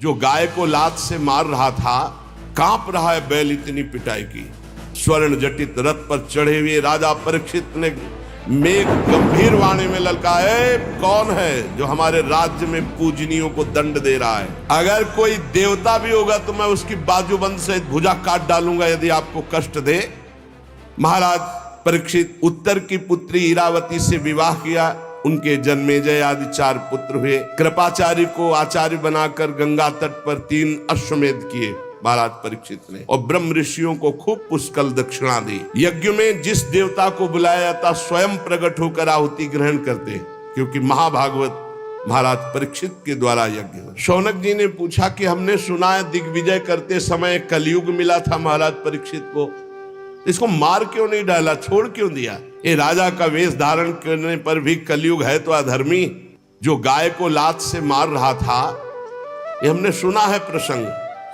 जो गाय को लात से मार रहा था, कांप रहा है बैल इतनी पिटाई की। स्वर्ण जटित रथ पर चढ़े हुए राजा परीक्षित ने मेघ गंभीर वाणी में ललकाए, कौन है जो हमारे राज्य में पूजनियों को दंड दे रहा है? अगर कोई देवता भी होगा तो मैं उसकी बाजूबंद से भुजा काट डालूंगा यदि आपको कष्ट दे। महाराज परीक्षित उत्तर की पुत्री इरावती से विवाह किया। उनके जन्मेजय आदि 4 पुत्र हुए। कृपाचार्य को आचार्य बनाकर गंगा तट पर 3 अश्वमेध किए महाराज परीक्षित ने, और ब्रह्म ऋषियों को खूब पुष्कल दक्षिणा दी। यज्ञ में जिस देवता को बुलाया जाता स्वयं प्रकट होकर आहुति ग्रहण करते, क्योंकि महाभागवत महाराज परीक्षित के द्वारा यज्ञ हुआ। शौनक जी ने पूछा कि हमने सुना है दिग्विजय करते समय कलयुग मिला था महाराज परीक्षित को, इसको मार क्यों नहीं डाला, छोड़ क्यों दिया? ये राजा का वेश धारण करने पर भी कलयुग है तो अधर्मी। जो गाय को लात से मार रहा था, ये हमने सुना है प्रसंग।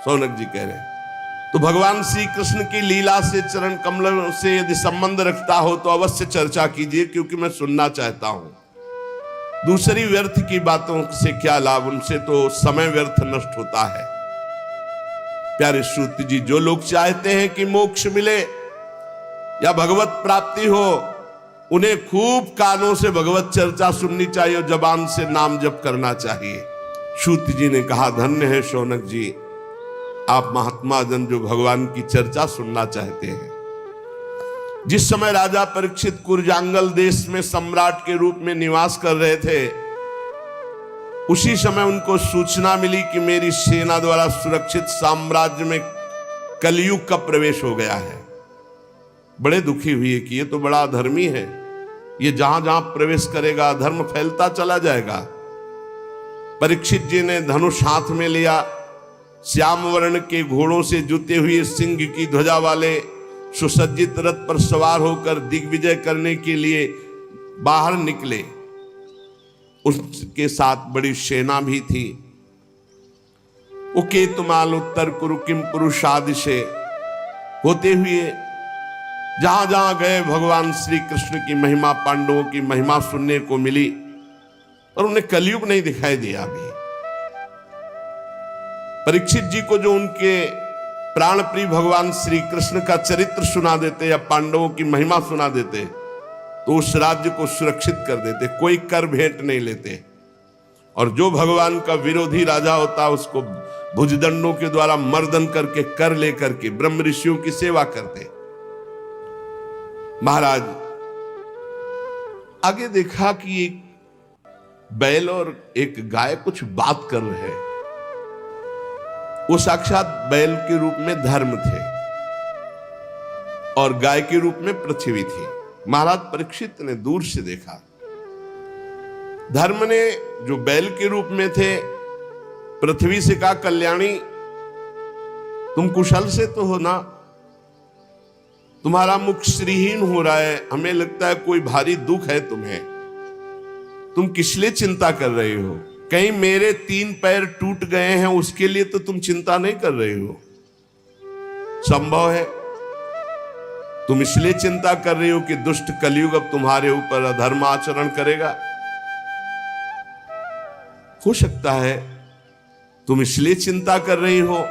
शौनक जी कह रहे हैं तो भगवान श्री कृष्ण की लीला से, चरण कमलों से यदि संबंध रखता हो तो अवश्य चर्चा कीजिए, क्योंकि मैं सुनना चाहता हूं। दूसरी व्यर्थ की बातों से क्या लाभ, उनसे तो समय व्यर्थ नष्ट होता है। प्यारे श्रुति जी, जो लोग चाहते हैं कि मोक्ष मिले या भगवत प्राप्ति हो, उन्हें खूब कानों से भगवत चर्चा सुननी चाहिए और जबान से नाम जप करना चाहिए। श्रुति जी ने कहा, धन्य है शौनक जी, आप महात्मा जन जो भगवान की चर्चा सुनना चाहते हैं। जिस समय राजा परीक्षित कुरजांगल देश में सम्राट के रूप में निवास कर रहे थे, उसी समय उनको सूचना मिली कि मेरी सेना द्वारा सुरक्षित साम्राज्य में कलयुग का प्रवेश हो गया है। बड़े दुखी हुए कि ये तो बड़ा अधर्मी है, ये जहां जहां प्रवेश करेगा धर्म फैलता चला जाएगा। परीक्षित जी ने धनुष हाथ में लिया, श्याम वर्ण के घोड़ों से जुते हुए सिंह की ध्वजा वाले सुसज्जित रथ पर सवार होकर दिग्विजय करने के लिए बाहर निकले। उसके साथ बड़ी सेना भी थी। उकेतुमाल उत्तर कुरु किम पुरुषादि से होते हुए जहां जहां गए भगवान श्री कृष्ण की महिमा, पांडवों की महिमा सुनने को मिली, और उन्हें कलयुग नहीं दिखाई दिया। अभी परीक्षित जी को जो उनके प्राण प्रिय भगवान श्री कृष्ण का चरित्र सुना देते या पांडवों की महिमा सुना देते तो उस राज्य को सुरक्षित कर देते, कोई कर भेंट नहीं लेते। और जो भगवान का विरोधी राजा होता उसको भुजदंडों के द्वारा मर्दन करके कर लेकर के ब्रह्म ऋषियों की सेवा करते। महाराज आगे देखा कि एक बैल और एक गाय कुछ बात कर रहे हैं। वो साक्षात बैल के रूप में धर्म थे और गाय के रूप में पृथ्वी थी। महाराज परीक्षित ने दूर से देखा, धर्म ने जो बैल के रूप में थे पृथ्वी से कहा, कल्याणी तुम कुशल से तो हो ना, तुम्हारा मुख श्रीहीन हो रहा है, हमें लगता है कोई भारी दुख है तुम्हें, तुम किस लिए चिंता कर रहे हो? कहीं मेरे 3 पैर टूट गए हैं उसके लिए तो तुम चिंता नहीं कर रहे हो? संभव है तुम इसलिए चिंता कर रही हो कि दुष्ट कलयुग अब तुम्हारे ऊपर अधर्म आचरण करेगा। हो सकता है तुम इसलिए चिंता कर रही हो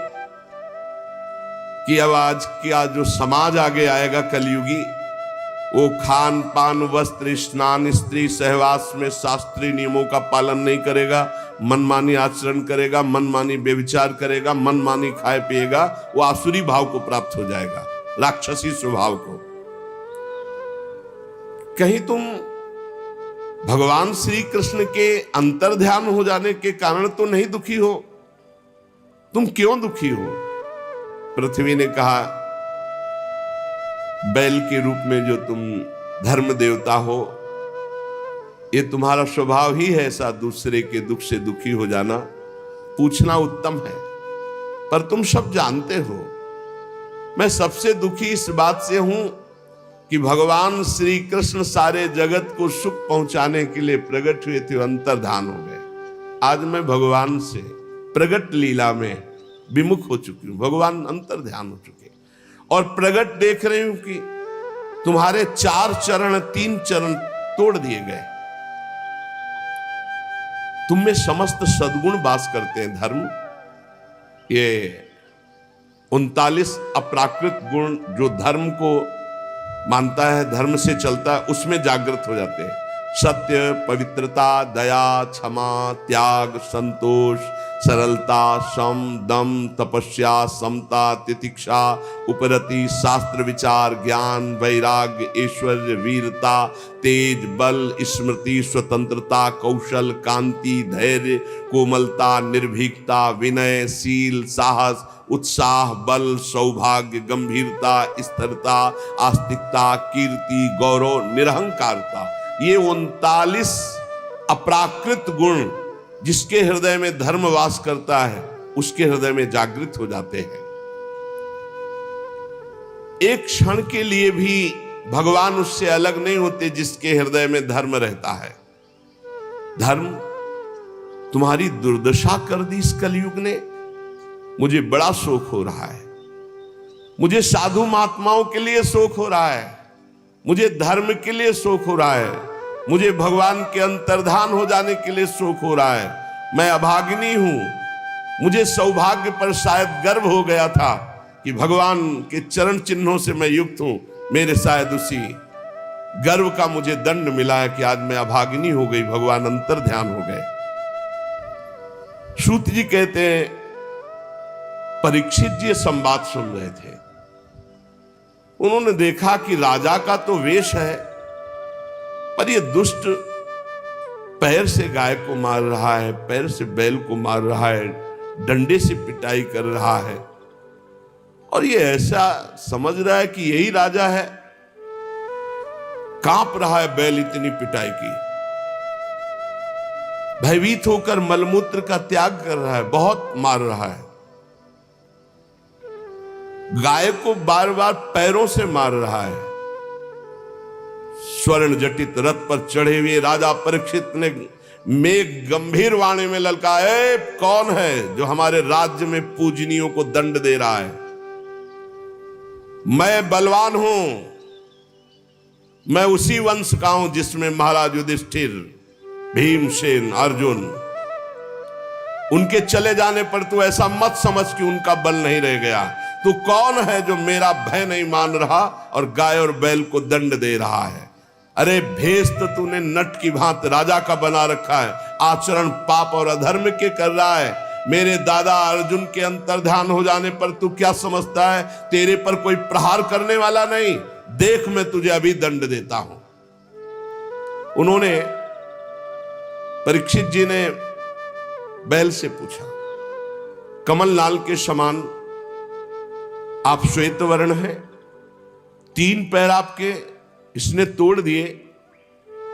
कि अब आज क्या जो समाज आगे आएगा कलयुगी, वो खान पान वस्त्र स्नान स्त्री सहवास में शास्त्रीय नियमों का पालन नहीं करेगा, मनमानी आचरण करेगा, मनमानी व्यभिचार करेगा, मनमानी खाए पिएगा, वो आसुरी भाव को प्राप्त हो जाएगा, राक्षसी स्वभाव को। कहीं तुम भगवान श्री कृष्ण के अंतर्ध्यान हो जाने के कारण तो नहीं दुखी हो? तुम क्यों दुखी हो? पृथ्वी ने कहा, बैल के रूप में जो तुम धर्म देवता हो, ये तुम्हारा स्वभाव ही है ऐसा, दूसरे के दुख से दुखी हो जाना। पूछना उत्तम है, पर तुम सब जानते हो मैं सबसे दुखी इस बात से हूं कि भगवान श्री कृष्ण सारे जगत को सुख पहुंचाने के लिए प्रकट हुए थे, अंतर्धान हो गए। आज मैं भगवान से प्रकट लीला में विमुख हो चुकी हूं, भगवान अंतर्ध्यान हो चुके और प्रकट देख रही हूं कि तुम्हारे 4 चरण 3 चरण तोड़ दिए गए। तुम में समस्त सद्गुण वास करते हैं, धर्म ये 39 अप्राकृत गुण जो धर्म को मानता है, धर्म से चलता है, उसमें जागृत हो जाते हैं। सत्य, पवित्रता, दया, क्षमा, त्याग, संतोष, सरलता, सम, दम, तपस्या, समता, तितिक्षा, उपरति, शास्त्र विचार, ज्ञान, वैराग्य, ऐश्वर्य, वीरता, तेज, बल, स्मृति, स्वतंत्रता, कौशल, कांति, धैर्य, कोमलता, निर्भीकता, विनय, शील, साहस, उत्साह, बल, सौभाग्य, गंभीरता, स्थिरता, आस्तिकता, कीर्ति, गौरव, निरहंकारता, ये 39 अप्राकृत गुण जिसके हृदय में धर्म वास करता है, उसके हृदय में जागृत हो जाते हैं। एक क्षण के लिए भी भगवान उससे अलग नहीं होते जिसके हृदय में धर्म रहता है। धर्म तुम्हारी दुर्दशा कर दी इस कलयुग ने। मुझे बड़ा शोक हो रहा है, मुझे साधु महात्माओं के लिए शोक हो रहा है, मुझे धर्म के लिए शोक हो रहा है, मुझे भगवान के अंतर्धान हो जाने के लिए शोक हो रहा है। मैं अभागिनी हूं। मुझे सौभाग्य पर शायद गर्व हो गया था कि भगवान के चरण चिन्हों से मैं युक्त हूं। मेरे शायद उसी गर्व का मुझे दंड मिला है कि आज मैं अभागिनी हो गई, भगवान अंतर्ध्यान हो गए। सूत जी कहते हैं, परीक्षित जी संवाद सुन रहे थे। उन्होंने देखा कि राजा का तो वेश है, पर ये दुष्ट पैर से गाय को मार रहा है, पैर से बैल को मार रहा है, डंडे से पिटाई कर रहा है, और ये ऐसा समझ रहा है कि यही राजा है। कांप रहा है बैल इतनी पिटाई की, भयभीत होकर मलमूत्र का त्याग कर रहा है, बहुत मार रहा है। गाय को बार बार पैरों से मार रहा है। स्वर्ण जटित रथ पर चढ़े हुए राजा परीक्षित ने मेघ गंभीर वाणी में ललकाया, कौन है जो हमारे राज्य में पूजनियों को दंड दे रहा है? मैं बलवान हूं, मैं उसी वंश का हूं जिसमें महाराज युधिष्ठिर, भीमसेन, अर्जुन, उनके चले जाने पर तू ऐसा मत समझ कि उनका बल नहीं रह गया। तू कौन है जो मेरा भय नहीं मान रहा और गाय और बैल को दंड दे रहा है? अरे भेष तो तूने नट की भांति राजा का बना रखा है, आचरण पाप और अधर्म के कर रहा है। मेरे दादा अर्जुन के अंतर्ध्यान हो जाने पर तू क्या समझता है तेरे पर कोई प्रहार करने वाला नहीं? देख मैं तुझे अभी दंड देता हूं। उन्होंने, परीक्षित जी ने बैल से पूछा, कमल लाल के समान आप श्वेत वर्ण हैं, 3 पैर आपके इसने तोड़ दिए,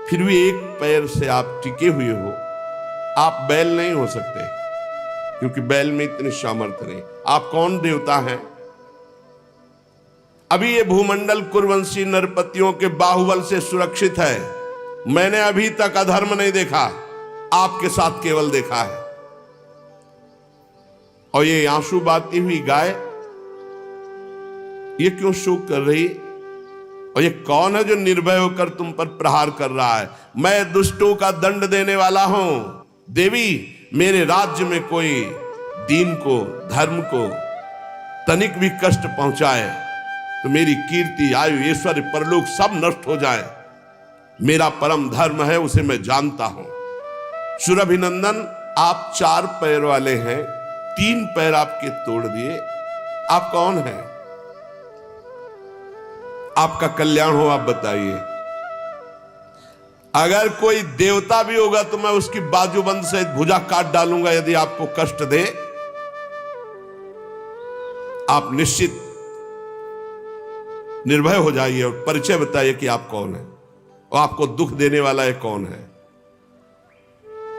फिर भी एक पैर से आप टिके हुए हो। आप बैल नहीं हो सकते, क्योंकि बैल में इतनी सामर्थ्य नहीं। आप कौन देवता हैं? अभी ये भूमंडल कुरवंशी नरपतियों के बाहुबल से सुरक्षित है। मैंने अभी तक अधर्म नहीं देखा, आपके साथ केवल देखा है। और ये आंसू बहाती हुई गाय, ये क्यों शोक कर रही? और ये कौन है जो निर्भय होकर तुम पर प्रहार कर रहा है? मैं दुष्टों का दंड देने वाला हूं। देवी, मेरे राज्य में कोई दीन को, धर्म को तनिक भी कष्ट पहुंचाए तो मेरी कीर्ति, आयु, ऐश्वर्य, परलोक सब नष्ट हो जाए। मेरा परम धर्म है, उसे मैं जानता हूं। सुरभिनंदन, आप 4 पैर वाले हैं, 3 पैर आपके तोड़ दिए। आप कौन हैं? आपका कल्याण हो, आप बताइए। अगर कोई देवता भी होगा तो मैं उसकी बाजूबंद से भुजा काट डालूंगा यदि आपको कष्ट दे। आप निश्चित निर्भय हो जाइए और परिचय बताइए कि आप कौन हैं और आपको दुख देने वाला है कौन है।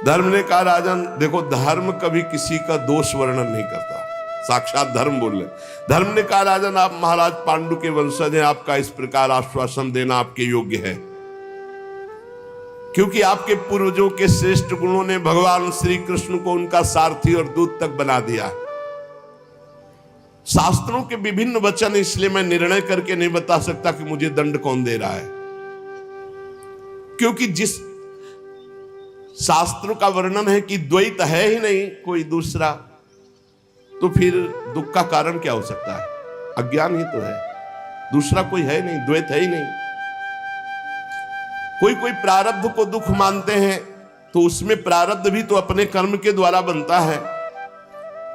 धर्म ने कहा, राजन देखो, धर्म कभी किसी का दोष वर्णन नहीं करता, साक्षात धर्म बोल रहे। धर्म ने कहा, राजन आप महाराज पांडु के वंशज हैं, आपका इस प्रकार आश्वासन देना आपके योग्य है, क्योंकि आपके पूर्वजों के श्रेष्ठ गुणों ने भगवान श्री कृष्ण को उनका सारथी और दूत तक बना दिया। शास्त्रों के विभिन्न वचन, इसलिए मैं निर्णय करके नहीं बता सकता कि मुझे दंड कौन दे रहा है, क्योंकि जिस शास्त्रों का वर्णन है कि द्वैत है ही नहीं कोई दूसरा, तो फिर दुख का कारण क्या हो सकता है? अज्ञान ही तो है, दूसरा कोई है नहीं, द्वैत है ही नहीं। कोई कोई प्रारब्ध को दुख मानते हैं तो उसमें प्रारब्ध भी तो अपने कर्म के द्वारा बनता है।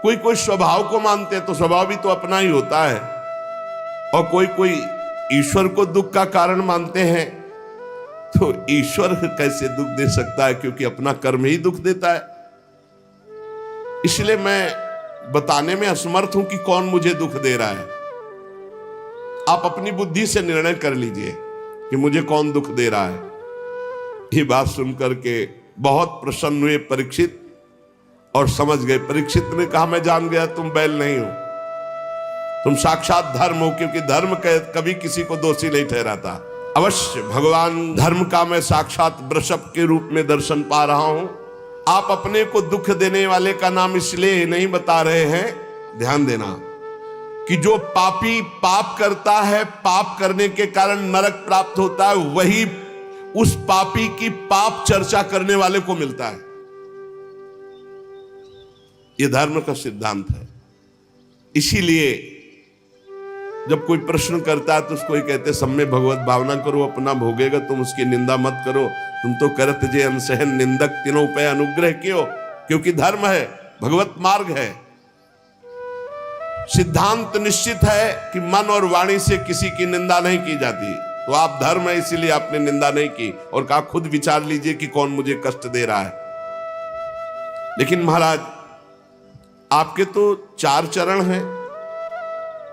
कोई कोई स्वभाव को मानते हैं तो स्वभाव भी तो अपना ही होता है। और कोई कोई ईश्वर को दुख का कारण मानते हैं तो ईश्वर कैसे दुख दे सकता है, क्योंकि अपना कर्म ही दुख देता है। इसलिए मैं बताने में असमर्थ हूं कि कौन मुझे दुख दे रहा है। आप अपनी बुद्धि से निर्णय कर लीजिए कि मुझे कौन दुख दे रहा है। ये बात सुनकर के बहुत प्रसन्न हुए परीक्षित और समझ गए। परीक्षित ने कहा, मैं जान गया तुम बैल नहीं हो, तुम साक्षात धर्म हो, क्योंकि धर्म कभी किसी को दोषी नहीं ठहराता। अवश्य भगवान धर्म का मैं साक्षात वृषभ के रूप में दर्शन पा रहा हूं। आप अपने को दुख देने वाले का नाम इसलिए नहीं बता रहे हैं, ध्यान देना, कि जो पापी पाप करता है, पाप करने के कारण नरक प्राप्त होता है, वही उस पापी की पाप चर्चा करने वाले को मिलता है। यह धर्म का सिद्धांत है। इसीलिए जब कोई प्रश्न करता है तो उसको ही कहते, सब में भगवत भावना करो, अपना भोगेगा, तुम उसकी निंदा मत करो। तुम तो करत जे अनसहन निंदक तीनों पे अनुग्रह क्यों, क्योंकि धर्म है, भगवत मार्ग है। सिद्धांत निश्चित है कि मन और वाणी से किसी की निंदा नहीं की जाती। तो आप धर्म है इसीलिए आपने निंदा नहीं की और कहा खुद विचार लीजिए कि कौन मुझे कष्ट दे रहा है। लेकिन महाराज आपके तो 4 चरण हैं,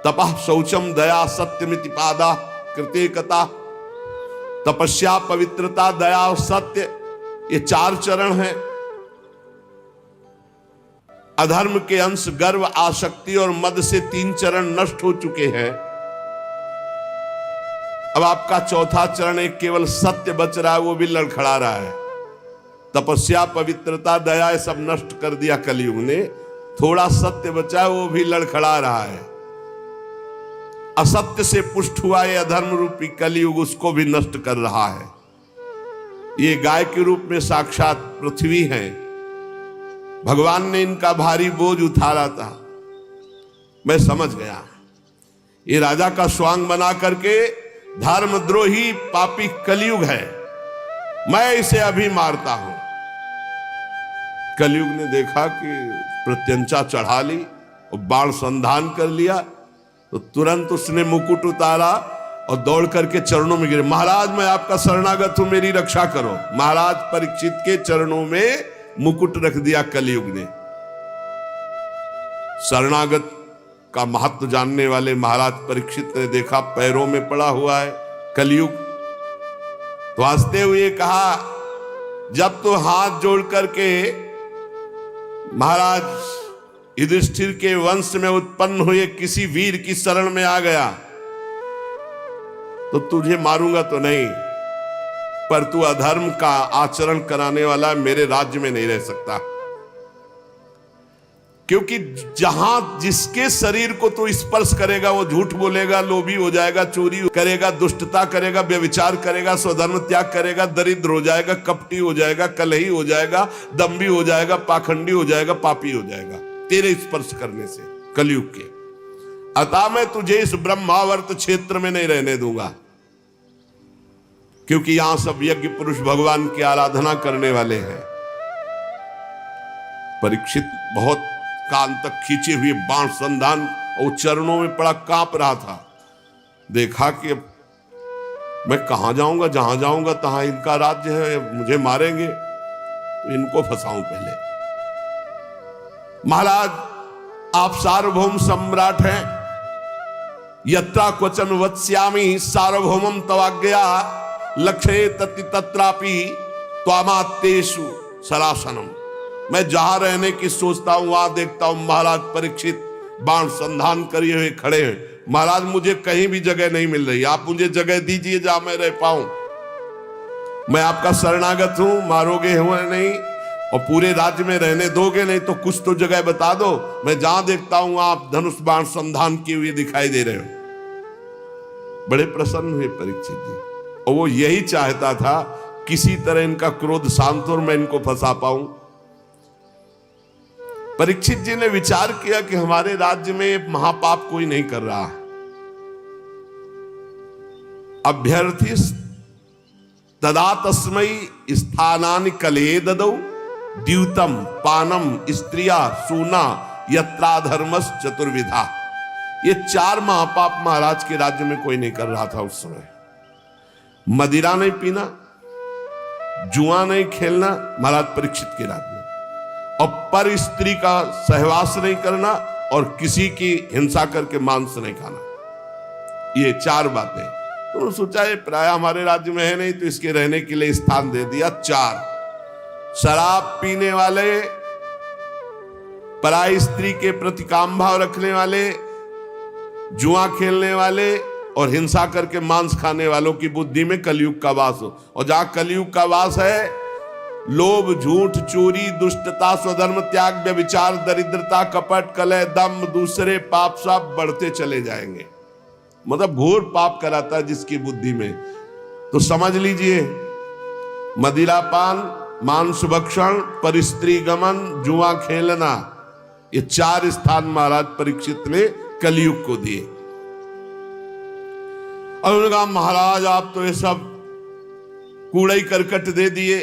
तपः शौचम दया सत्यमिति पादा कृत्यकता, तपस्या पवित्रता दया और सत्य, ये 4 चरण हैं। अधर्म के अंश गर्व आसक्ति और मद से 3 चरण नष्ट हो चुके हैं। अब आपका 4था चरण एक केवल सत्य बच रहा है, वो भी लड़खड़ा रहा है। तपस्या पवित्रता दया ये सब नष्ट कर दिया कलयुग ने, थोड़ा सत्य बचा है, वो भी लड़खड़ा रहा है। असत्य से पुष्ट हुआ ये अधर्म रूपी कलयुग उसको भी नष्ट कर रहा है। ये गाय के रूप में साक्षात पृथ्वी है। भगवान ने इनका भारी बोझ उठाया था। मैं समझ गया, ये राजा का स्वांग बना करके धर्मद्रोही पापी कलयुग है, मैं इसे अभी मारता हूं। कलयुग ने देखा कि प्रत्यंचा चढ़ा ली और बाण संधान कर लिया, तो तुरंत उसने मुकुट उतारा और दौड़ करके चरणों में गिरे। महाराज मैं आपका शरणागत हूं, मेरी रक्षा करो। महाराज परीक्षित के चरणों में मुकुट रख दिया कलयुग ने। शरणागत का महत्व जानने वाले महाराज परीक्षित ने देखा पैरों में पड़ा हुआ है कलयुग, तो हंसते हुए कहा, जब तो हाथ जोड़ करके महाराज युधिष्ठिर के वंश में उत्पन्न हुए किसी वीर की शरण में आ गया तो तुझे मारूंगा तो नहीं, पर तू अधर्म का आचरण कराने वाला मेरे राज्य में नहीं रह सकता। क्योंकि जहां जिसके शरीर को तू स्पर्श करेगा वो झूठ बोलेगा, लोभी हो जाएगा, चोरी करेगा, दुष्टता करेगा, व्यभिचार करेगा, स्वधर्म त्याग करेगा, दरिद्र हो जाएगा, कपटी हो जाएगा, कलही हो जाएगा, दम्भी हो जाएगा, पाखंडी हो जाएगा, पापी हो जाएगा तेरे स्पर्श करने से कलयुग के। अतः मैं तुझे इस ब्रह्मावर्त क्षेत्र में नहीं रहने दूंगा, क्योंकि यहां सब यज्ञ पुरुष भगवान की आराधना करने वाले हैं। परीक्षित बहुत कान तक खींचे हुए बाण संधान और चरणों में पड़ा कांप रहा था। देखा कि मैं कहां जाऊंगा, जहां जाऊंगा तहां इनका राज्य है, मुझे मारेंगे, तो इनको फंसाऊं पहले। महाराज आप सार्वभौम सम्राट हैं, यत्रा क्वचन वत्स्यामि सार्वभौमम तवाज्ञया लक्ष्ये तति तत्रापि त्वामात्तेषु सरासनम। मैं जहां रहने की सोचता हूं वहां देखता हूं महाराज परीक्षित बाण संधान करिए हुए खड़े हैं। महाराज मुझे कहीं भी जगह नहीं मिल रही, आप मुझे जगह दीजिए जहां मैं रह पाऊं। मैं आपका शरणागत हूं, मारोगे हुए नहीं और पूरे राज्य में रहने दोगे नहीं तो कुछ तो जगह बता दो। मैं जहां देखता हूं आप धनुष बाण संधान किए हुए दिखाई दे रहे हो। बड़े प्रसन्न हुए परीक्षित जी, और वो यही चाहता था किसी तरह इनका क्रोध शांत हो और मैं इनको फंसा पाऊं। परीक्षित जी ने विचार किया कि हमारे राज्य में महापाप कोई नहीं कर रहा। अभ्यर्थी तदा तस्मै स्थानानि कलये ददौ द्यूतम पानम स्त्रिया सूना यत्राधर्मस चतुर्विधा। ये 4 महापाप महाराज के राज्य में कोई नहीं कर रहा था उस समय। मदिरा नहीं पीना, जुआ नहीं खेलना महाराज परीक्षित के राज्य में, और पर स्त्री का सहवास नहीं करना, और किसी की हिंसा करके मांस नहीं खाना। ये 4 बातें। तो सोचा ये प्राय हमारे राज्य में है नहीं, तो इसके रहने के लिए स्थान दे दिया 4। शराब पीने वाले, पराई स्त्री के प्रति काम भाव रखने वाले, जुआ खेलने वाले और हिंसा करके मांस खाने वालों की बुद्धि में कलयुग का वास हो। और जहां कलयुग का वास है, लोभ, झूठ, चोरी, दुष्टता, स्वधर्म त्याग, व्यभिचार, दरिद्रता, कपट, कलह, दम्भ, दूसरे पाप सब बढ़ते चले जाएंगे। मतलब घोर पाप कराता है जिसकी बुद्धि में। तो समझ लीजिए, मदिरापान, मांस भक्षण, परस्त्री गमन, जुआ खेलना, ये 4 स्थान महाराज परीक्षित ने कलयुग को दिए। और उन्होंने कहा महाराज आप तो ये सब कूड़ा करकट दे दिए,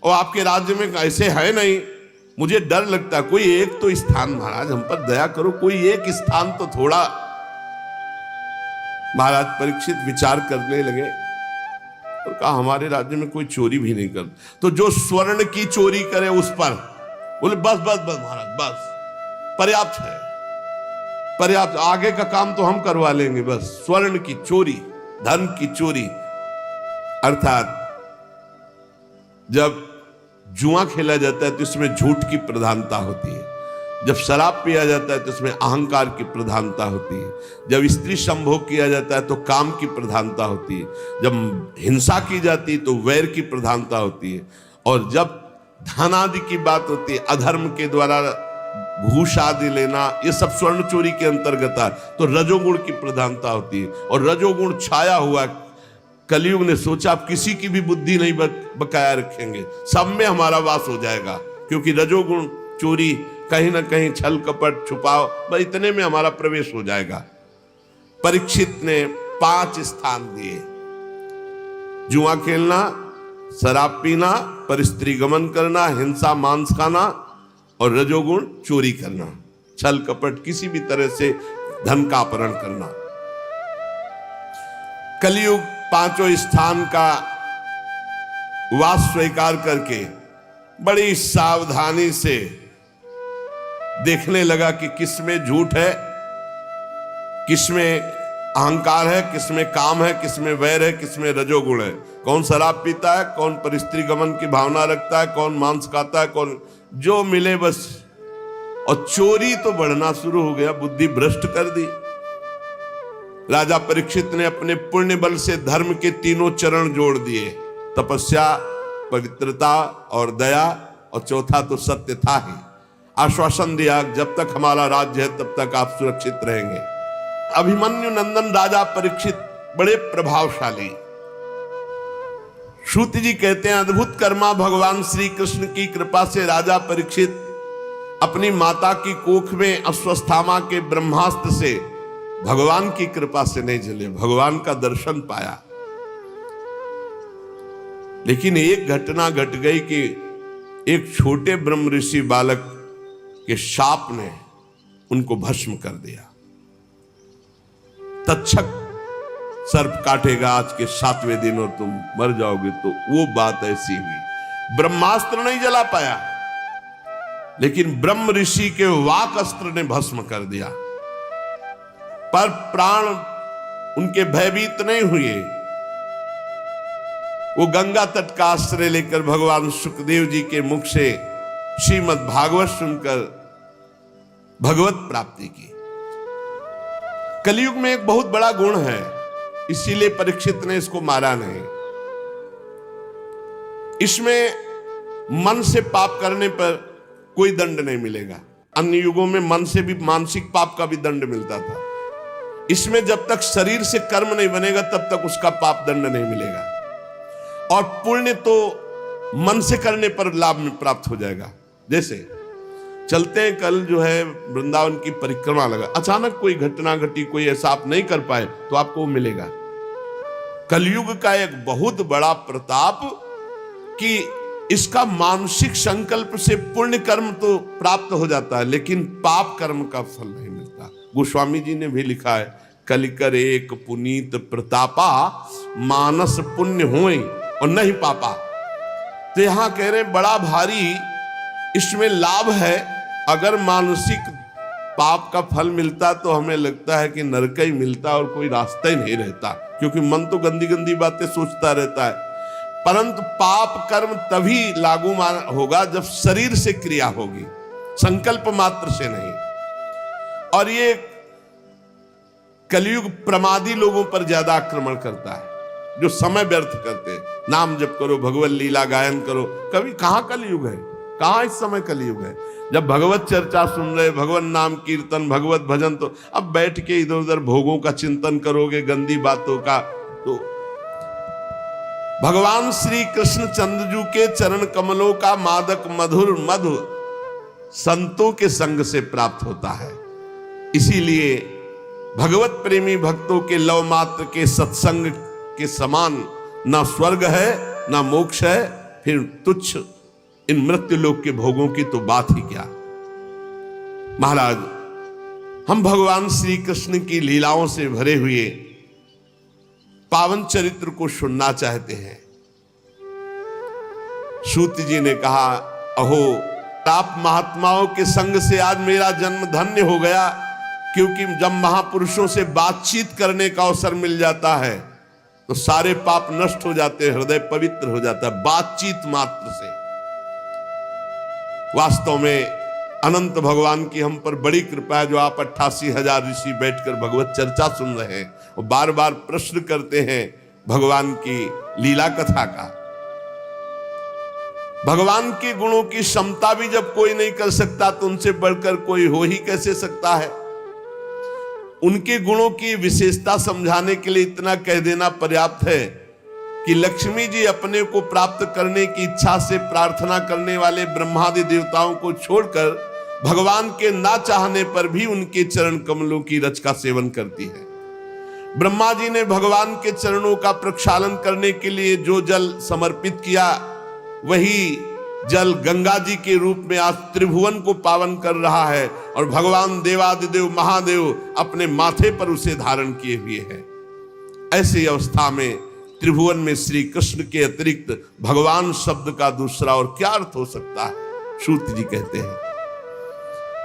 और आपके राज्य में ऐसे है नहीं, मुझे डर लगता है। कोई एक तो स्थान महाराज हम पर दया करो, कोई एक स्थान तो थोड़ा। महाराज परीक्षित विचार करने लगे और कहा हमारे राज्य में कोई चोरी भी नहीं कर, तो जो स्वर्ण की चोरी करे उस पर। बोले बस बस बस महाराज, बस पर्याप्त है, पर्याप्त, आगे का काम तो हम करवा लेंगे। बस स्वर्ण की चोरी, धन की चोरी, अर्थात जब जुआ खेला जाता है तो इसमें झूठ की प्रधानता होती है, जब शराब पिया जाता है तो इसमें अहंकार की प्रधानता होती है, जब स्त्री संभोग किया जाता है तो काम की प्रधानता होती है, जब हिंसा की जाती है तो वैर की प्रधानता होती है, और जब धन आदि की बात होती है, अधर्म के द्वारा घूस आदि लेना, ये सब स्वर्ण चोरी के अंतर्गत है। तो रजोगुण की प्रधानता होती है, और रजोगुण छाया हुआ। कलयुग ने सोचा आप किसी की भी बुद्धि नहीं बकाया रखेंगे, सब में हमारा वास हो जाएगा, क्योंकि रजोगुण चोरी, कहीं ना कहीं छल कपट छुपाओ, बस इतने में हमारा प्रवेश हो जाएगा। परीक्षित ने 5 स्थान दिए, जुआ खेलना, शराब पीना, परस्त्री गमन करना, हिंसा मांस खाना, और रजोगुण चोरी करना, छल कपट किसी भी तरह से धन का अपहरण करना। कलयुग 5 स्थान का वास स्वीकार करके बड़ी सावधानी से देखने लगा कि किसमें झूठ है, किसमें अहंकार है, किसमें काम है, किसमें वैर है, किसमें रजोगुण है। कौन शराब पीता है, कौन परस्त्री गमन की भावना रखता है, कौन मांस खाता है, कौन जो मिले बस। और चोरी तो बढ़ना शुरू हो गया, बुद्धि भ्रष्ट कर दी। राजा परीक्षित ने अपने पुण्य बल से धर्म के 3 चरण जोड़ दिए, तपस्या, पवित्रता और दया, और चौथा तो सत्य था ही। आश्वासन दिया जब तक हमारा राज्य है तब तक आप सुरक्षित रहेंगे। अभिमन्यु नंदन राजा परीक्षित बड़े प्रभावशाली। श्रुति जी कहते हैं अद्भुत कर्मा भगवान श्री कृष्ण की कृपा से राजा परीक्षित अपनी माता की कोख में अश्वस्थामा के ब्रह्मास्त्र से भगवान की कृपा से नहीं जले, भगवान का दर्शन पाया। लेकिन एक घटना घट गई कि एक छोटे ब्रह्म ऋषि बालक के शाप ने उनको भस्म कर दिया। तक्षक सर्प काटेगा आज के 7वें दिन और तुम मर जाओगे, तो वो बात ऐसी हुई। ब्रह्मास्त्र नहीं जला पाया, लेकिन ब्रह्म ऋषि के वाक अस्त्र ने भस्म कर दिया। पर प्राण उनके भयभीत नहीं हुए। वो गंगा तट का आश्रय लेकर भगवान सुखदेव जी के मुख से श्रीमद् भागवत सुनकर भगवत प्राप्ति की। कलयुग में एक बहुत बड़ा गुण है, इसीलिए परीक्षित ने इसको मारा नहीं। इसमें मन से पाप करने पर कोई दंड नहीं मिलेगा। अन्य युगों में मन से भी मानसिक पाप का भी दंड मिलता था। इसमें जब तक शरीर से कर्म नहीं बनेगा तब तक उसका पाप दंड नहीं मिलेगा, और पुण्य तो मन से करने पर लाभ में प्राप्त हो जाएगा। जैसे चलते हैं, कल जो है वृंदावन की परिक्रमा लगा, अचानक कोई घटना घटी, कोई ऐसा आप नहीं कर पाए तो आपको वो मिलेगा। कलयुग का एक बहुत बड़ा प्रताप कि इसका मानसिक संकल्प से पुण्य कर्म तो प्राप्त हो जाता है, लेकिन पाप कर्म का फल नहीं मिलता। गोस्वामी जी ने भी लिखा है, कलिकर एक पुनीत प्रतापा, मानस पुण्य होए और नहीं पापा। तो यहां कह रहे बड़ा भारी इसमें लाभ है। अगर मानसिक पाप का फल मिलता तो हमें लगता है कि नरक ही मिलता और कोई रास्ता ही नहीं रहता, क्योंकि मन तो गंदी गंदी बातें सोचता रहता है। परंतु पाप कर्म तभी लागू होगा जब शरीर से क्रिया होगी, संकल्प मात्र से नहीं। और ये कलयुग प्रमादी लोगों पर ज्यादा आक्रमण करता है, जो समय व्यर्थ करते हैं। नाम जप करो, भगवत लीला गायन करो। कभी कहां कलयुग है, कहां इस समय कलयुग है? जब भगवत चर्चा सुन रहे, भगवत नाम कीर्तन, भगवत भजन, तो अब बैठ के इधर उधर भोगों का चिंतन करोगे, गंदी बातों का। तो भगवान श्री कृष्ण चंद्रजू के चरण कमलों का मादक मधुर मधु संतों के संग से प्राप्त होता है। इसीलिए भगवत प्रेमी भक्तों के लव मात्र के सत्संग के समान ना स्वर्ग है ना मोक्ष है, फिर तुच्छ इन मृत्यु लोक के भोगों की तो बात ही क्या। महाराज, हम भगवान श्री कृष्ण की लीलाओं से भरे हुए पावन चरित्र को सुनना चाहते हैं। सूत जी ने कहा, अहो आप महात्माओं के संग से आज मेरा जन्म धन्य हो गया, क्योंकि जब महापुरुषों से बातचीत करने का अवसर मिल जाता है तो सारे पाप नष्ट हो जाते हैं, हृदय पवित्र हो जाता है बातचीत मात्र से। वास्तव में अनंत भगवान की हम पर बड़ी कृपा है, जो आप 88,000 ऋषि बैठकर भगवत चर्चा सुन रहे हैं और बार बार प्रश्न करते हैं भगवान की लीला कथा का। भगवान के गुणों की क्षमता भी जब कोई नहीं कर सकता तो उनसे बढ़कर कोई हो ही कैसे सकता है। उनके गुणों की विशेषता समझाने के लिए इतना कह देना पर्याप्त है कि लक्ष्मी जी अपने को प्राप्त करने की इच्छा से प्रार्थना करने वाले ब्रह्मादि देवताओं को छोड़कर भगवान के ना चाहने पर भी उनके चरण कमलों की रच का सेवन करती है। ब्रह्मा जी ने भगवान के चरणों का प्रक्षालन करने के लिए जो जल समर्पित किया, वही जल गंगा जी के रूप में आज त्रिभुवन को पावन कर रहा है, और भगवान देवादिदेव महादेव अपने माथे पर उसे धारण किए हुए हैं। ऐसी अवस्था में त्रिभुवन में श्री कृष्ण के अतिरिक्त भगवान शब्द का दूसरा और क्या अर्थ हो सकता है? सूत जी कहते हैं,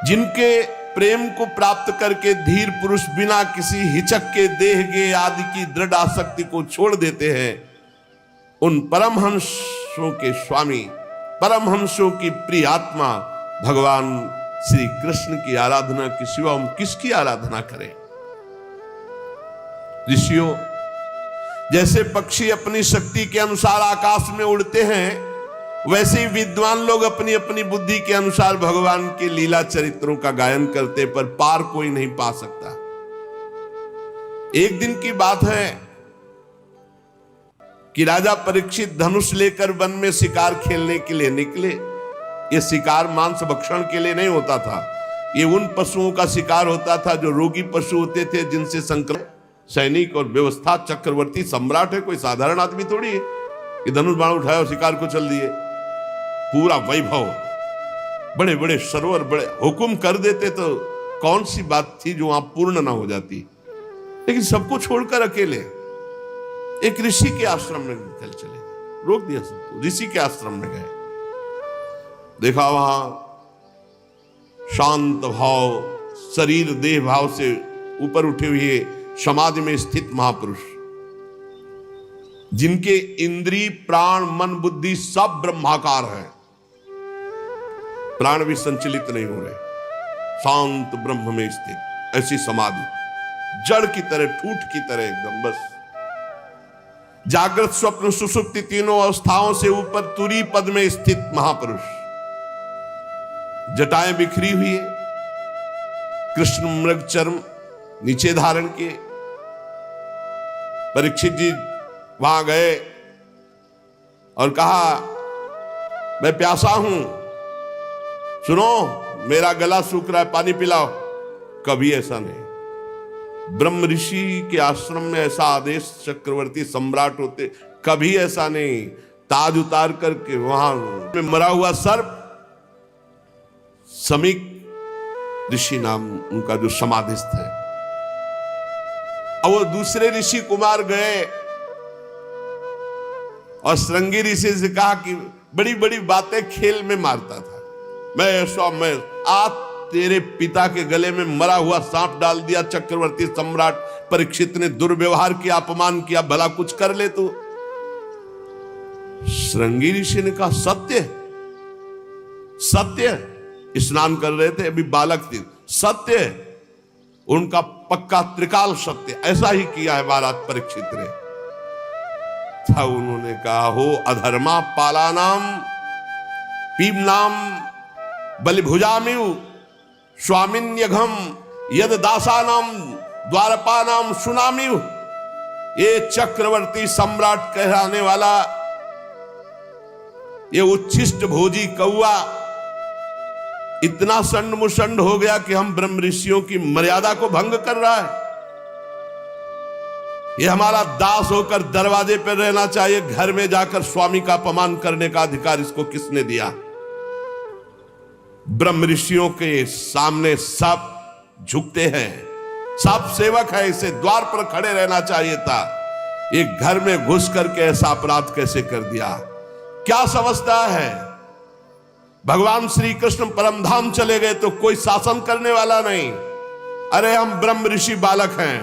जिनके प्रेम को प्राप्त करके धीर पुरुष बिना किसी हिचक के देह गे आदि की दृढ़ आसक्ति को छोड़ देते हैं, उन परमहंसों के स्वामी, परमहंसों की प्रिय आत्मा भगवान श्री कृष्ण की आराधना के सिवा हम किसकी आराधना करें? ऋषियों, जैसे पक्षी अपनी शक्ति के अनुसार आकाश में उड़ते हैं, वैसे ही विद्वान लोग अपनी अपनी बुद्धि के अनुसार भगवान के लीला चरित्रों का गायन करते, पर पार कोई नहीं पा सकता। एक दिन की बात है कि राजा परीक्षित धनुष लेकर वन में शिकार खेलने के लिए निकले। यह शिकार मांस भक्षण के लिए नहीं होता था, ये उन पशुओं का शिकार होता था जो रोगी पशु होते थे, जिनसे संक्रमण। सैनिक और व्यवस्था चक्रवर्ती सम्राट है, कोई साधारण आदमी थोड़ी है कि धनुष बाण उठाया और शिकार को चल दिए। पूरा वैभव, बड़े बड़े सरोवर, बड़े हुक्म कर देते तो कौन सी बात थी जो वहां पूर्ण ना हो जाती। लेकिन सबको छोड़कर अकेले एक ऋषि के आश्रम में निकल चले, रोक दिया सबको, ऋषि के आश्रम में गए। देखा वहां शांत भाव, शरीर देह भाव से ऊपर उठे हुए समाधि में स्थित महापुरुष, जिनके इंद्रिय प्राण मन बुद्धि सब ब्रह्माकार है, प्राण भी संचलित नहीं हो रहे, शांत ब्रह्म में स्थित ऐसी समाधि, जड़ की तरह, ठूठ की तरह एकदम। बस जागृत स्वप्न सुषुप्ति तीनों अवस्थाओं से ऊपर तुरी पद में स्थित महापुरुष, जटाएं बिखरी हुई है, कृष्ण मृग चर्म नीचे धारण किए। परीक्षित जी वहां गए और कहा, मैं प्यासा हूं, सुनो, मेरा गला सूख रहा है, पानी पिलाओ। कभी ऐसा नहीं। ब्रह्म ऋषि के आश्रम में ऐसा आदेश चक्रवर्ती सम्राट होते, कभी ऐसा नहीं। ताज उतार करके वहां में मरा हुआ सर्प, समीक ऋषि नाम उनका जो समाधिस्थ है, और वो दूसरे ऋषि कुमार गए और श्रृंगी ऋषि से कहा कि बड़ी बड़ी बातें खेल में मारता था, मैं आज तेरे पिता के गले में मरा हुआ सांप डाल दिया। चक्रवर्ती सम्राट परीक्षित ने दुर्व्यवहार किया, अपमान किया, भला कुछ कर ले तू। श्रृंगी ऋषि ने कहा सत्य सत्य। स्नान कर रहे थे, अभी बालक थे, सत्य। उनका पक्का त्रिकाल सत्य, ऐसा ही किया है महाराज परीक्षित ने। था उन्होंने कहा, हो अधर्मा पालानाम पीमनाम बलिभुजामिव स्वामिन्यघम यद दासानाम द्वारपानाम सुनामिव। ये चक्रवर्ती सम्राट कहलाने वाला ये उच्छिष्ट भोजी कौआ इतना संड मुसंड हो गया कि हम ब्रह्म ऋषियों की मर्यादा को भंग कर रहा है। ये हमारा दास होकर दरवाजे पर रहना चाहिए, घर में जाकर स्वामी का अपमान करने का अधिकार इसको किसने दिया? ब्रह्म ऋषियों के सामने सब झुकते हैं, सब सेवक है, इसे द्वार पर खड़े रहना चाहिए था। एक घर में घुस करके ऐसा अपराध कैसे कर दिया? क्या समझता है? भगवान श्री कृष्ण परमधाम चले गए तो कोई शासन करने वाला नहीं। अरे हम ब्रह्म ऋषि बालक हैं।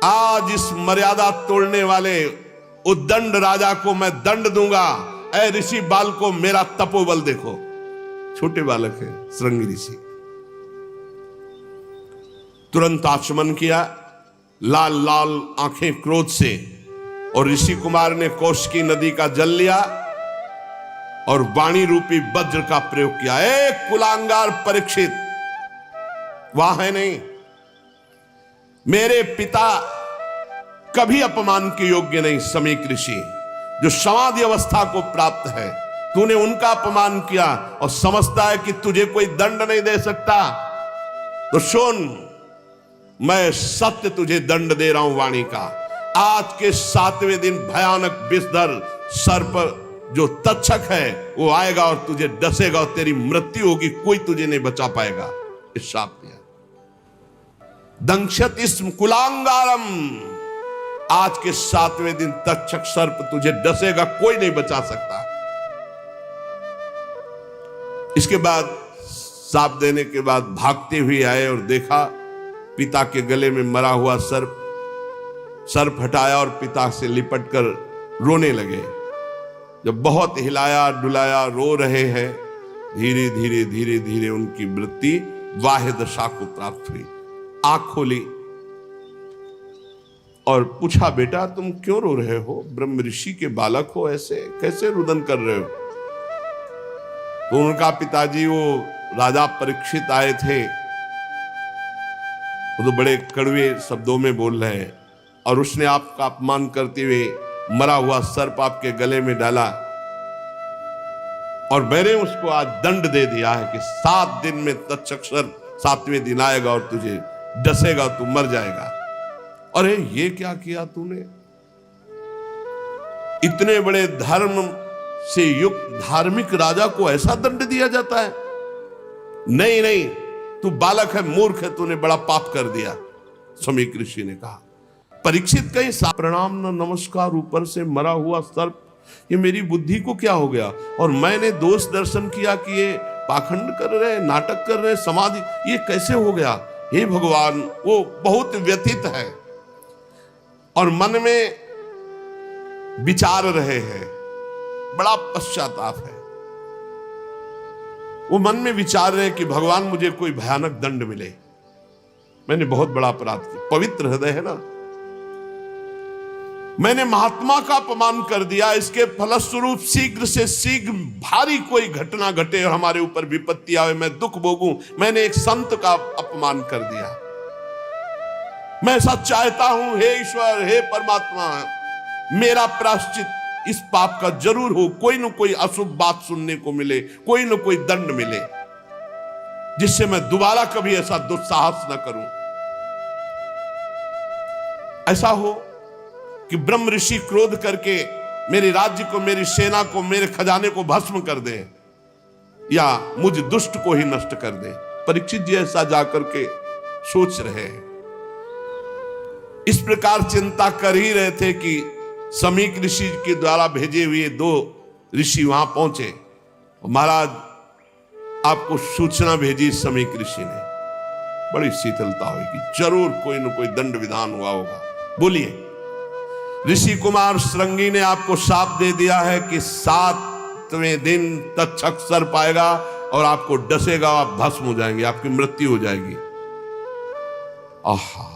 आज इस मर्यादा तोड़ने वाले उद्दंड राजा को मैं दंड दूंगा। ऐ ऋषि बाल को मेरा तपोबल देखो। छोटे बालक है श्रृंगी ऋषि। तुरंत आचमन किया, लाल लाल आंखें क्रोध से, और ऋषि कुमार ने कौशिकी नदी का जल लिया और वाणी रूपी वज्र का प्रयोग किया। एक कुलांगार परीक्षित वहां है नहीं। मेरे पिता कभी अपमान के योग्य नहीं। समीक ऋषि जो समाधि अवस्था को प्राप्त है, तूने उनका अपमान किया और समझता है कि तुझे कोई दंड नहीं दे सकता। तो सुन, मैं सत्य तुझे दंड दे रहा हूं वाणी का। आज के 7वें दिन भयानक विषधर सर्प जो तक्षक है वो आएगा और तुझे डसेगा और तेरी मृत्यु होगी, कोई तुझे नहीं बचा पाएगा। इस शाप दिया दंक्षत इस्म कुलांगारम। आज के 7वें दिन तक्षक सर्प तुझे डसेगा, कोई नहीं बचा सकता। इसके बाद शाप देने के बाद भागते हुए आए और देखा पिता के गले में मरा हुआ सर्प हटाया और पिता से लिपट कर रोने लगे। जब बहुत हिलाया डुलाया, रो रहे हैं, धीरे धीरे धीरे धीरे उनकी वृत्ति वाह्य दशा को प्राप्त हुई। आंख खोली और पूछा, बेटा तुम क्यों रो रहे हो? ब्रह्म ऋषि के बालक हो, ऐसे कैसे रुदन कर रहे हो? तो उनका पिताजी वो राजा परीक्षित आए थे, वो तो बड़े कड़वे शब्दों में बोल रहे हैं, और उसने आपका अपमान करते हुए मरा हुआ सर्प आपके गले में डाला, और मैंने उसको आज दंड दे दिया है कि 7 दिन में तक्षक सर्प 7वें दिन आएगा और तुझे डसेगा, तू मर जाएगा। अरे ये क्या किया तूने? इतने बड़े धर्म से युक्त धार्मिक राजा को ऐसा दंड दिया जाता है? नहीं नहीं, तू बालक है, मूर्ख है, तूने बड़ा पाप कर दिया। समीक ऋषि ने कहा। परीक्षित कहीं प्रणाम न नमस्कार, ऊपर से मरा हुआ सर्प, ये मेरी बुद्धि को क्या हो गया? और मैंने दोष दर्शन किया कि ये पाखंड कर रहे, नाटक कर रहे, समाधि, ये कैसे हो गया? हे भगवान, वो बहुत व्यथित है और मन में विचार रहे हैं, बड़ा पश्चाताप है। वो मन में विचार रहे कि भगवान मुझे कोई भयानक दंड मिले, मैंने बहुत बड़ा अपराध किया। पवित्र हृदय है ना, मैंने महात्मा का अपमान कर दिया, इसके फलस्वरूप शीघ्र से शीघ्र भारी कोई घटना घटे और हमारे ऊपर विपत्ति आवे, मैं दुख भोगूं। मैंने एक संत का अपमान कर दिया। मैं ऐसा चाहता हूं, हे ईश्वर, हे परमात्मा, मेरा प्रायश्चित इस पाप का जरूर हो, कोई न कोई अशुभ बात सुनने को मिले, कोई न कोई दंड मिले। जिससे मैं दोबारा कभी ऐसा दुस्साहस न करूं। ऐसा हो कि ब्रह्म ऋषि क्रोध करके मेरे राज्य को, मेरी सेना को, मेरे खजाने को भस्म कर दे या मुझ दुष्ट को ही नष्ट कर दे। परीक्षित जी ऐसा जाकर के सोच रहे हैं। इस प्रकार चिंता कर ही रहे थे कि समीक ऋषि के द्वारा भेजे हुए 2 ऋषि वहां पहुंचे। महाराज आपको सूचना भेजी समीक ऋषि ने। बड़ी शीतलता हुई कि जरूर कोई न कोई दंड विधान हुआ होगा। बोलिए। ऋषि कुमार श्रृंगी ने आपको शाप दे दिया है कि 7वें दिन तक्षक सर पाएगा और आपको डसेगा, आप भस्म हो जाएंगे, आपकी मृत्यु हो जाएगी। आहा,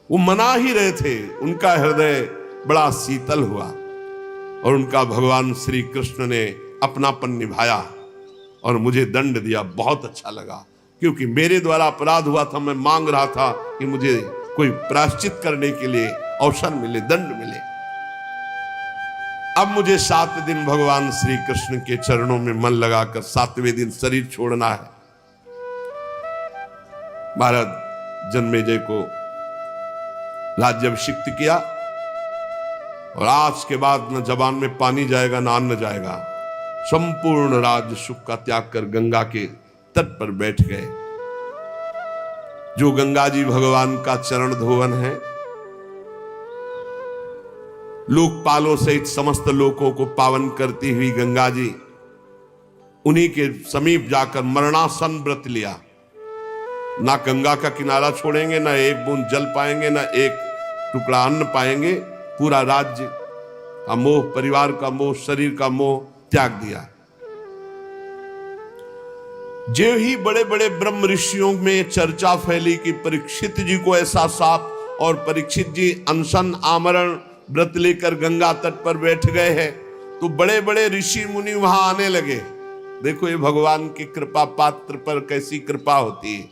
वो मना ही रहे थे, उनका हृदय बड़ा शीतल हुआ और उनका भगवान श्री कृष्ण ने अपनापन निभाया और मुझे दंड दिया। बहुत अच्छा लगा, क्योंकि मेरे द्वारा अपराध हुआ था। मैं मांग रहा था कि मुझे कोई प्रायश्चित करने के लिए अवसर मिले, दंड मिले। अब मुझे 7 दिन भगवान श्री कृष्ण के चरणों में मन लगाकर 7वें दिन शरीर छोड़ना है। महाराज जन्मेजय को राज्याभिषिक्त किया और आज के बाद न जबान में पानी जाएगा, न अन्न जाएगा। संपूर्ण राज्य सुख का त्याग कर गंगा के तट पर बैठ गए। जो गंगा जी भगवान का चरण धोवन है, लोकपालों सहित समस्त लोकों को पावन करती हुई गंगा जी, उन्हीं के समीप जाकर मरणासन व्रत लिया। ना गंगा का किनारा छोड़ेंगे, ना एक बूंद जल पाएंगे, ना एक टुकड़ा अन्न पाएंगे। पूरा राज्य का मोह, परिवार का मोह, शरीर का मोह त्याग दिया। जो ही बड़े बड़े ब्रह्म ऋषियों में चर्चा फैली कि परीक्षित जी को ऐसा शाप, और परीक्षित जी अनशन आमरण व्रत लेकर गंगा तट पर बैठ गए हैं, तो बड़े बड़े ऋषि मुनि वहां आने लगे। देखो ये भगवान की कृपा पात्र पर कैसी कृपा होती है।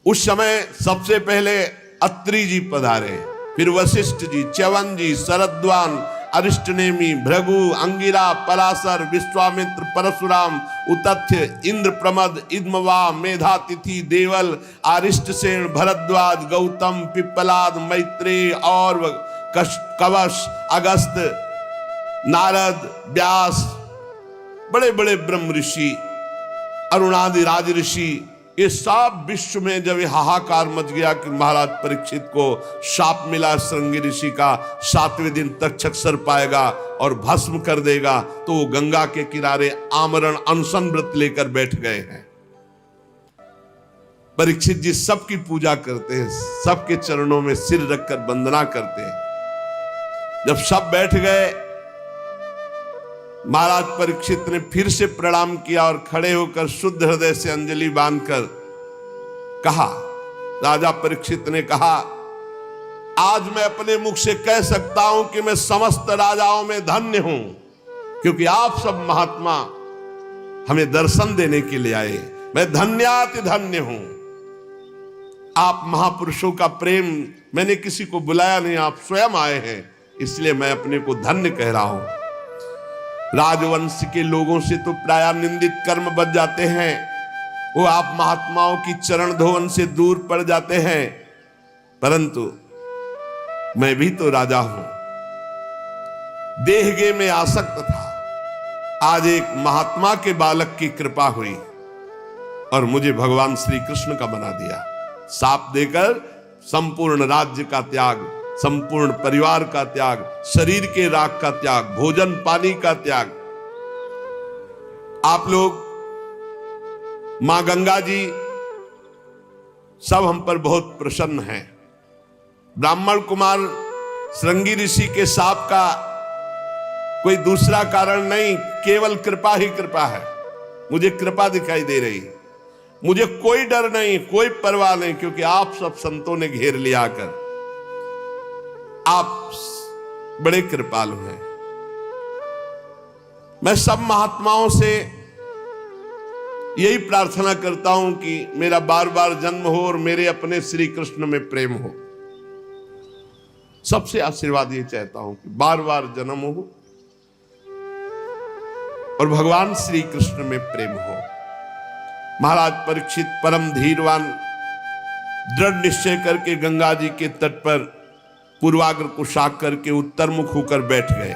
उस समय सबसे पहले अत्रि जी पधारे, फिर वशिष्ठ जी, च्यवन जी, शरद्वान, अरिष्टनेमी, भृगु, अंगिरा, पराशर, विश्वामित्र, परशुराम, उतथ्य, इंद्र प्रमद, इद्मवा, मेधातिथि, देवल, आरिष्टसेन, भरद्वाज, गौतम, पिप्पलाद, मैत्रेय और कवश, अगस्त, नारद, व्यास, बड़े बड़े ब्रह्म ऋषि, अरुणादि राज ऋषि, ये सब विश्व में जब हाहाकार मच गया कि महाराज परीक्षित को शाप मिला श्रृंगी ऋषि का, 7वें दिन तक्षक सर पाएगा और भस्म कर देगा, तो वो गंगा के किनारे आमरण अनशन व्रत लेकर बैठ गए हैं। परीक्षित जी सबकी पूजा करते हैं, सबके चरणों में सिर रखकर वंदना करते हैं। जब सब बैठ गए, महाराज परीक्षित ने फिर से प्रणाम किया और खड़े होकर शुद्ध हृदय से अंजलि बांधकर कहा, राजा परीक्षित ने कहा, आज मैं अपने मुख से कह सकता हूं कि मैं समस्त राजाओं में धन्य हूं, क्योंकि आप सब महात्मा हमें दर्शन देने के लिए आए। मैं धन्याति धन्य हूं। आप महापुरुषों का प्रेम मैंने किसी को बुलाया नहीं, आप स्वयं आए हैं, इसलिए मैं अपने को धन्य कह रहा हूं। राजवंश के लोगों से तो प्राय निंदित कर्म बच जाते हैं, वो आप महात्माओं की चरण धोवन से दूर पड़ जाते हैं, परंतु मैं भी तो राजा हूं। देहगे में आसक्त था, आज एक महात्मा के बालक की कृपा हुई और मुझे भगवान श्री कृष्ण का बना दिया। शाप देकर संपूर्ण राज्य का त्याग, संपूर्ण परिवार का त्याग, शरीर के राग का त्याग, भोजन पानी का त्याग। आप लोग, मां गंगा जी सब हम पर बहुत प्रसन्न हैं। ब्राह्मण कुमार श्रृंगी ऋषि के शाप का कोई दूसरा कारण नहीं, केवल कृपा ही कृपा है। मुझे कृपा दिखाई दे रही, मुझे कोई डर नहीं, कोई परवाह नहीं, क्योंकि आप सब संतों ने घेर लिया आकर। आप बड़े कृपालु हैं। मैं सब महात्माओं से यही प्रार्थना करता हूं कि मेरा बार बार जन्म हो और मेरे अपने श्री कृष्ण में प्रेम हो। सबसे आशीर्वाद ये चाहता हूं कि बार बार जन्म हो और भगवान श्री कृष्ण में प्रेम हो। महाराज परीक्षित परम धीरवान दृढ़ निश्चय करके गंगा जी के तट पर पूर्वाग्र को शाक करके उत्तरमुख होकर बैठ गए।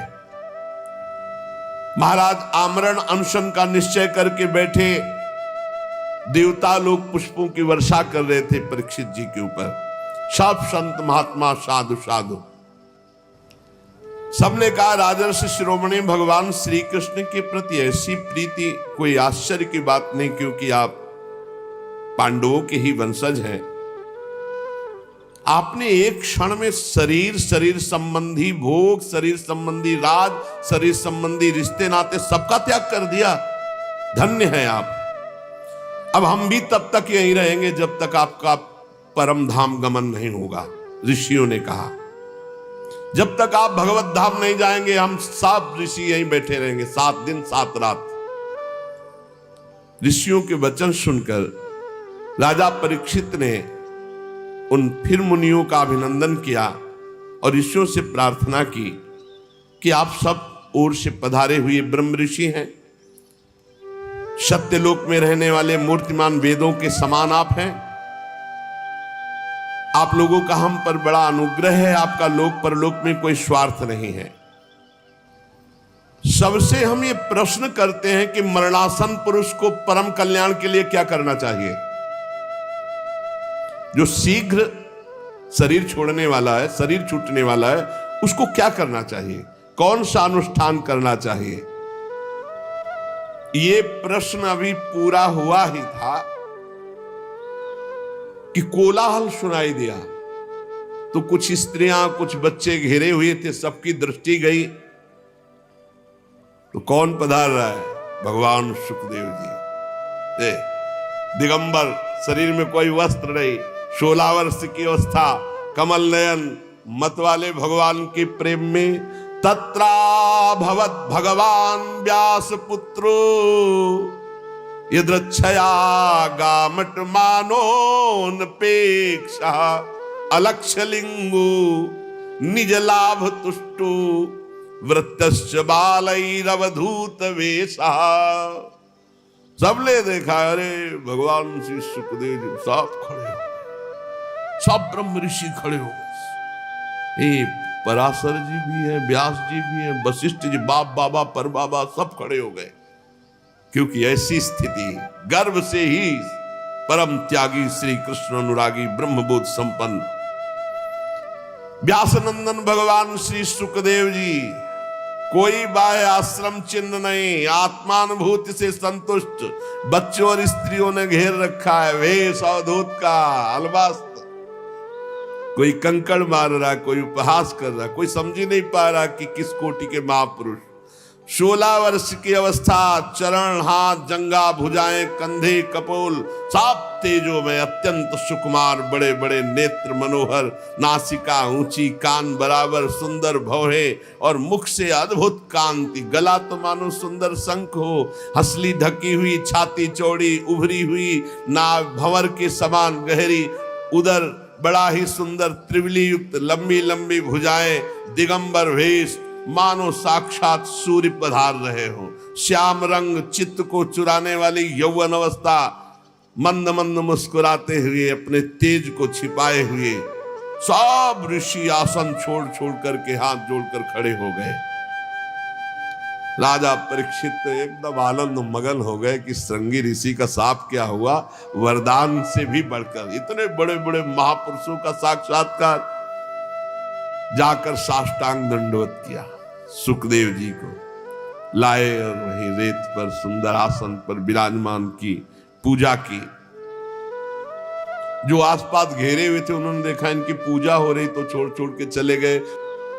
महाराज आमरण अनशन का निश्चय करके बैठे। देवता लोग पुष्पों की वर्षा कर रहे थे परीक्षित जी के ऊपर। सब संत महात्मा साधु साधु सबने कहा, राजर्षि शिरोमणि भगवान श्री कृष्ण के प्रति ऐसी प्रीति कोई आश्चर्य की बात नहीं, क्योंकि आप पांडवों के ही वंशज हैं। आपने एक क्षण में शरीर संबंधी भोग, शरीर संबंधी राज, शरीर संबंधी रिश्ते नाते सबका त्याग कर दिया। धन्य हैं आप। अब हम भी तब तक यहीं रहेंगे जब तक आपका परम धाम गमन नहीं होगा। ऋषियों ने कहा, जब तक आप भगवत धाम नहीं जाएंगे हम सब ऋषि यहीं बैठे रहेंगे 7 दिन 7 रात। ऋषियों के वचन सुनकर राजा परीक्षित ने उन फिर मुनियों का अभिनंदन किया और ऋषियों से प्रार्थना की कि आप सब ओर से पधारे हुए ब्रह्म ऋषि हैं, सत्यलोक में रहने वाले मूर्तिमान वेदों के समान आप हैं। आप लोगों का हम पर बड़ा अनुग्रह है। आपका लोक परलोक में कोई स्वार्थ नहीं है। सबसे हम ये प्रश्न करते हैं कि मरणासन पुरुष को परम कल्याण के लिए क्या करना चाहिए? जो शीघ्र शरीर छोड़ने वाला है, शरीर छूटने वाला है, उसको क्या करना चाहिए? कौन सा अनुष्ठान करना चाहिए? ये प्रश्न अभी पूरा हुआ ही था कि कोलाहल सुनाई दिया। तो कुछ स्त्रियां, कुछ बच्चे घेरे हुए थे, सबकी दृष्टि गई। तो कौन पधार रहा है? भगवान सुखदेव जी। दिगंबर, शरीर में कोई वस्त्र नहीं, 16 वर्ष की अवस्था, कमल नयन, मत वाले भगवान के प्रेम में तत्रा भवत भगवान व्यास पुत्रो यद्रच्छया गामट मानोनपेक्षा अलक्षलिंगु निज लाभ तुष्टु वृत्तश्च बालैरवधूत वेशा। सबने देखा, अरे भगवान श्री सुखदेव जी सब खड़े हो, सब ब्रह्म ऋषि खड़े हो गए। पराशर जी भी है, व्यास जी भी है, वशिष्ठ जी, बाप बाबा पर बाबा सब खड़े हो गए। क्योंकि ऐसी स्थिति गर्भ से ही परम त्यागी श्री कृष्ण अनुरागी ब्रह्मबोध संपन्न व्यासनंदन भगवान श्री सुखदेव जी, कोई बाह्य आश्रम चिन्ह नहीं, आत्मानुभूति से संतुष्ट बच्चों और स्त्रियों ने घेर रखा है। वेश अवधूत का अलवास्त, कोई कंकड़ मार रहा, कोई उपहास कर रहा, कोई समझ ही नहीं पा रहा कि किस कोटि के महापुरुष। 16 वर्ष की अवस्था, चरण, हाथ, जंगा, भुजाएं, कंधे, कपोल सब तेजो में, अत्यंत सुकुमार, बड़े बड़े नेत्र मनोहर, नासिका ऊंची, कान बराबर, सुंदर भौहे और मुख से अद्भुत कांति। गला तो मानो सुंदर शंख हो, हंसली ढकी हुई, छाती चौड़ी उभरी हुई, नाभ भंवर के समान गहरी, उदर बड़ा ही सुंदर त्रिवली युक्त, लंबी लंबी भुजाएं, दिगंबर वेश, मानो साक्षात सूर्य पधार रहे हो। श्याम रंग, चित्त को चुराने वाली यौवन अवस्था, मंद मंद मुस्कुराते हुए, अपने तेज को छिपाए हुए सब ऋषि आसन छोड़ छोड़ करके हाथ जोड़कर खड़े हो गए। राजा परीक्षित तो एकदम आनंद मगन हो गए कि श्रृंगी ऋषि का साप क्या हुआ। वरदान से भी बढ़कर इतने बड़े बड़े महापुरुषों का साक्षात्कार। जाकर साष्टांग दंडवत किया, सुखदेव जी को लाए और वहीं रेत पर सुंदर आसन पर विराजमान की, पूजा की। जो आसपास घेरे हुए थे उन्होंने देखा इनकी पूजा हो रही तो छोड़ छोड़ के चले गए।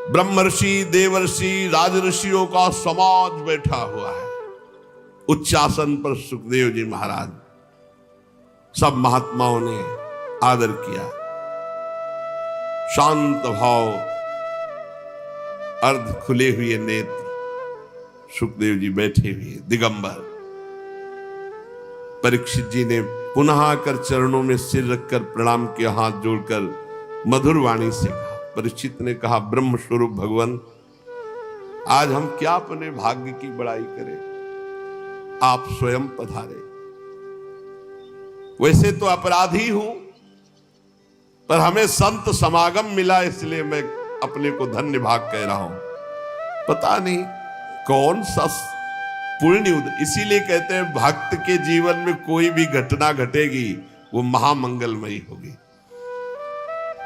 ब्रह्मर्षि, देवर्षि, राजऋषियों का समाज बैठा हुआ है उच्च आसन पर। सुखदेव जी महाराज, सब महात्माओं ने आदर किया। शांत भाव, अर्ध खुले हुए नेत्र, सुखदेव जी बैठे हुए दिगंबर। परीक्षित जी ने पुनः आकर चरणों में सिर रखकर प्रणाम किया, हाथ जोड़कर मधुर वाणी से कहा। परीक्षित ने कहा, ब्रह्म स्वरूप भगवान, आज हम क्या अपने भाग्य की बड़ाई करें, आप स्वयं पधारे। वैसे तो अपराधी हूं, पर हमें संत समागम मिला इसलिए मैं अपने को धन्य भाग कह रहा हूं। पता नहीं कौन सा पुण्य, इसीलिए कहते हैं भक्त के जीवन में कोई भी घटना घटेगी वो महामंगलमयी होगी।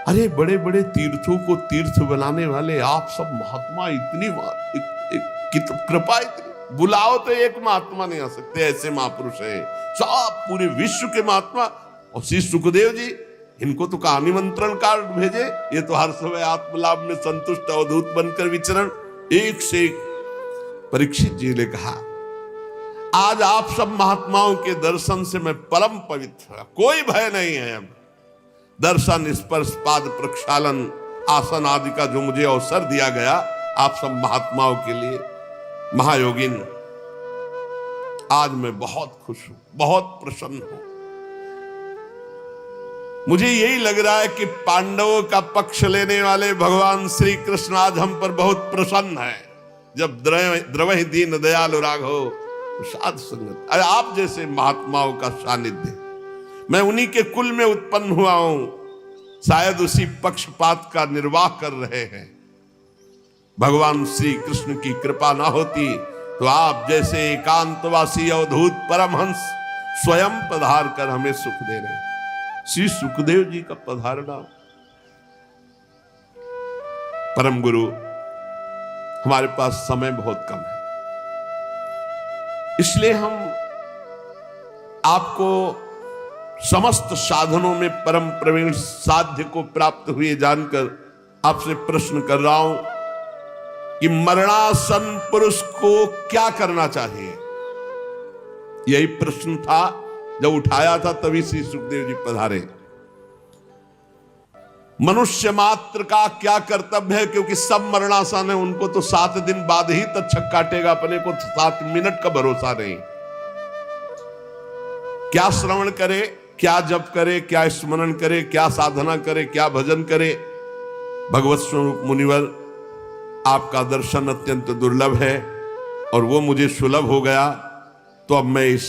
अरे बड़े बड़े तीर्थों को तीर्थ बनाने वाले आप सब महात्मा, इतनी कृपा, इतनी बुलाओ तो एक महात्मा नहीं आ सकते, ऐसे महापुरुष है सब पूरे विश्व के महात्मा। और श्री सुखदेव जी, इनको तो कहा निमंत्रण कार्ड भेजे, ये तो हर समय आत्मलाभ में संतुष्ट अवधूत बनकर विचरण। एक से एक परीक्षित जी ने कहा, आज आप सब महात्माओं के दर्शन से मैं परम पवित्र, कोई भय नहीं है। अब दर्शन, स्पर्श, पाद प्रक्षालन, आसन आदि का जो मुझे अवसर दिया गया आप सब महात्माओं के लिए, महायोगिन, आज मैं बहुत खुश हूं, बहुत प्रसन्न हूं। मुझे यही लग रहा है कि पांडवों का पक्ष लेने वाले भगवान श्री कृष्ण आज हम पर बहुत प्रसन्न है। जब द्रवहि दीन दयालु राघव साध संगत, अरे आप जैसे महात्माओं का सानिध्य, मैं उन्हीं के कुल में उत्पन्न हुआ हूं, शायद उसी पक्षपात का निर्वाह कर रहे हैं। भगवान श्री कृष्ण की कृपा ना होती तो आप जैसे एकांतवासी अवधूत परमहंस स्वयं पधार कर हमें सुख दे रहे हैं। श्री सुखदेव जी का पधारना, परम गुरु, हमारे पास समय बहुत कम है, इसलिए हम आपको समस्त साधनों में परम प्रवीण साध्य को प्राप्त हुए जानकर आपसे प्रश्न कर रहा हूं कि मरणासन पुरुष को क्या करना चाहिए। यही प्रश्न था जब उठाया था, तभी श्री सुखदेव जी पधारे। मनुष्य मात्र का क्या कर्तव्य है, क्योंकि सब मरणासन है, उनको तो 7 दिन बाद ही तक्षक काटेगा, अपने को 7 मिनट का भरोसा नहीं। क्या श्रवण करे, क्या जप करे, क्या स्मरण करे, क्या साधना करे, क्या भजन करे। भगवत स्वरूप मुनिवर, आपका दर्शन अत्यंत दुर्लभ है और वो मुझे सुलभ हो गया, तो अब मैं इस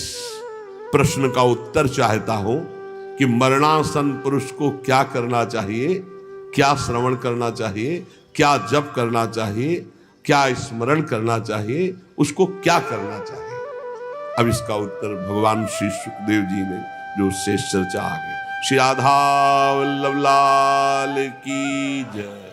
प्रश्न का उत्तर चाहता हूं कि मरणासन पुरुष को क्या करना चाहिए, क्या श्रवण करना चाहिए, क्या जप करना चाहिए, क्या स्मरण करना चाहिए, उसको क्या करना चाहिए। अब इसका उत्तर भगवान श्री सुखदेव जी ने जो शेष चर्चा आगे। श्री राधा वल्लभ लाल की जय।